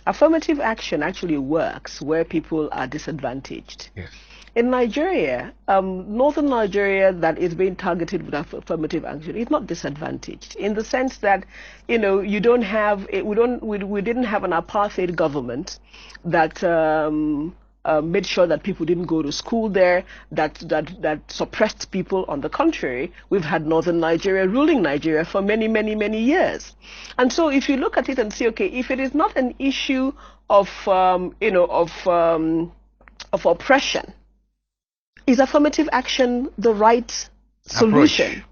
Affirmative action actually works where people are disadvantaged. Yes. In Nigeria, northern Nigeria that is being targeted with affirmative action is not disadvantaged in the sense that, you don't have, we didn't have an apartheid government that made sure that people didn't go to school there, that suppressed people. On the contrary, we've had northern Nigeria ruling Nigeria for many, many, many years. And so if you look at it and say, okay, if it is not an issue of, of oppression, is affirmative action the right solution?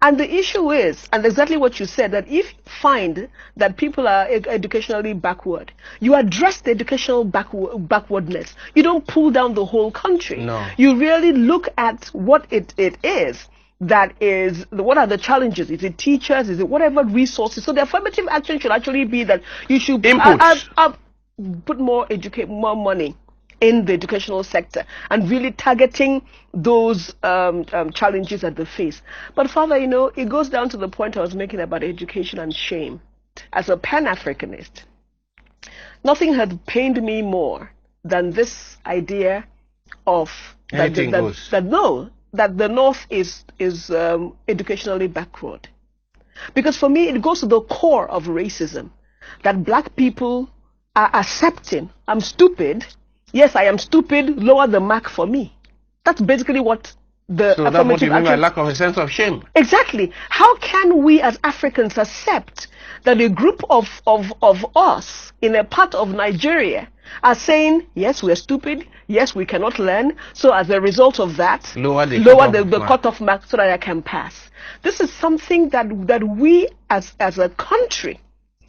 And the issue is, and exactly what you said, that if you find that people are educationally backward, you address the educational backwardness. You don't pull down the whole country. No. You really look at what it is. That is, what are the challenges? Is it teachers? Is it whatever resources? So the affirmative action should actually be that you should put more money in the educational sector and really targeting those challenges that they face. But Father, it goes down to the point I was making about education and shame. As a Pan-Africanist, nothing has pained me more than this idea of that the North is educationally backward. Because for me, it goes to the core of racism, that black people are accepting, I'm stupid. Yes, I am stupid. Lower the mark for me. That's basically what the so that's what you mean by lack of a sense of shame. Exactly. How can we as Africans accept that a group of us in a part of Nigeria are saying, yes, we're stupid, yes, we cannot learn, so as a result of that, lower the cutoff mark so that I can pass. This is something that we as a country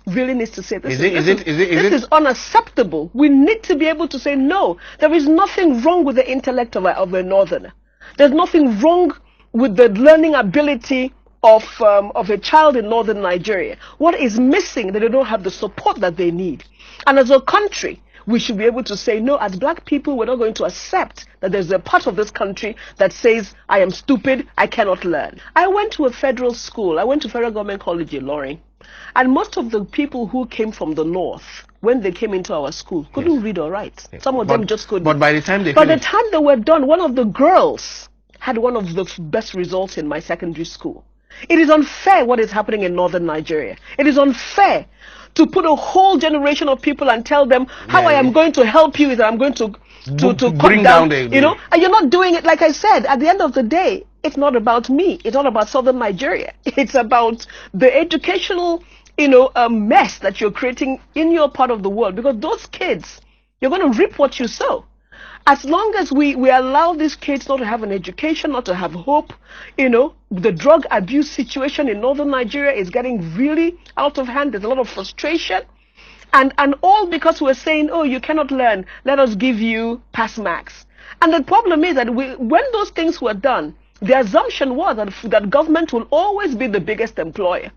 really needs to say this is unacceptable. We need to be able to say no. There is nothing wrong with the intellect of a northerner. There's nothing wrong with the learning ability of a child in northern Nigeria. What is missing that they don't have the support that they need. And as a country, we should be able to say no. As black people, we're not going to accept that there's a part of this country that says I am stupid, I cannot learn. I went to a federal school. I went to Federal Government College in Ilorin. And most of the people who came from the north, when they came into our school, couldn't read or write. Some of them just couldn't. But by the time they were done, one of the girls had one of the best results in my secondary school. It is unfair what is happening in northern Nigeria. It is unfair to put a whole generation of people and tell them how I am going to help you is that I'm going to bring down the and you're not doing it. Like I said, at the end of the day, it's not about me. It's not about southern Nigeria. It's about the educational, mess that you're creating in your part of the world. Because those kids, you're going to reap what you sow. As long as we allow these kids not to have an education, not to have hope, the drug abuse situation in northern Nigeria is getting really out of hand. There's a lot of frustration. And all because we're saying, oh, you cannot learn, let us give you pass marks. And the problem is that when those things were done, the assumption was that government will always be the biggest employer.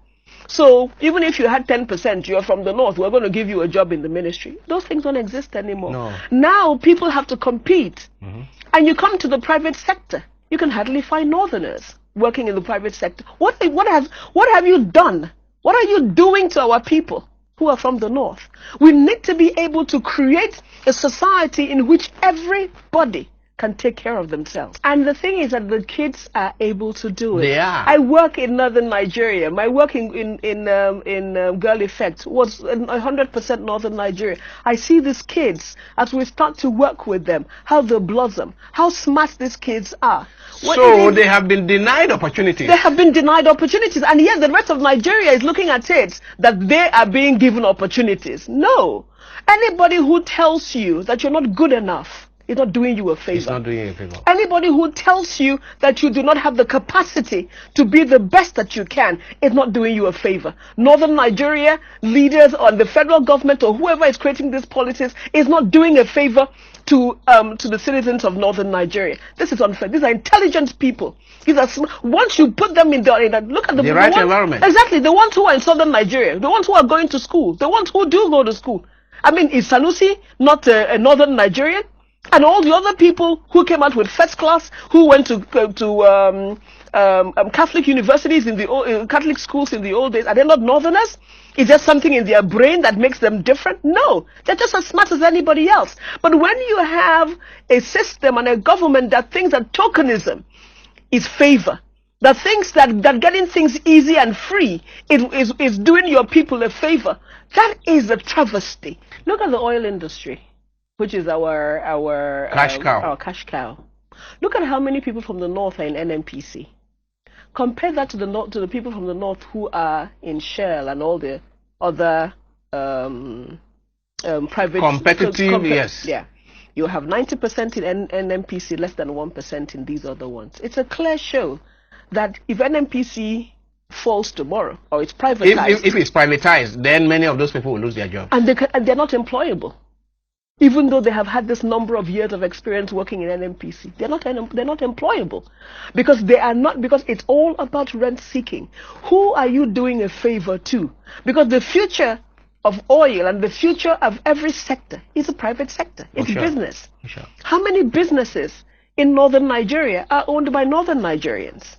So even if you had 10%, you're from the north, we're going to give you a job in the ministry. Those things don't exist anymore. No. Now people have to compete. And you come to the private sector, you can hardly find northerners working in the private sector. What have you done? What are you doing to our people who are from the north? We need to be able to create a society in which everybody can take care of themselves. And the thing is that the kids are able to do it. They are. I work in northern Nigeria. My work in Girl Effect was 100% northern Nigeria. I see these kids, as we start to work with them, how they blossom, how smart these kids are. So they have been denied opportunities. They have been denied opportunities. And yet the rest of Nigeria is looking at it that they are being given opportunities. No. Anybody who tells you that you're not good enough, it's not doing you a favor. It's not doing you a favor. Anybody who tells you that you do not have the capacity to be the best that you can is not doing you a favor. Northern Nigeria leaders or the federal government or whoever is creating these policies is not doing a favor to the citizens of northern Nigeria. This is unfair. These are intelligent people. These are once you put them in look at the right environment. Exactly, the ones who are in southern Nigeria, the ones who are going to school, the ones who do go to school. I mean, is Sanusi not a northern Nigerian? And all the other people who came out with first class, who went to Catholic universities in the Catholic schools in the old days, are they not Northerners? Is there something in their brain that makes them different? No, they're just as smart as anybody else. But when you have a system and a government that thinks that tokenism is favor, that thinks that getting things easy and free is doing your people a favor, that is a travesty. Look at the oil industry, which is our Cash cow. Our cash cow. Look at how many people from the north are in NNPC. Compare that to the people from the north who are in Shell and all the other private competitive. Yes. Yeah, you have 90% in NNPC, less than 1% in these other ones. It's a clear show that if NNPC falls tomorrow or it's privatized, if it's privatized, then many of those people will lose their jobs. And they're not employable. Even though they have had this number of years of experience working in NNPC, they're not employable because it's all about rent seeking. Who are you doing a favor to? Because the future of oil and the future of every sector is a private sector. It's business. Sure. How many businesses in northern Nigeria are owned by northern Nigerians?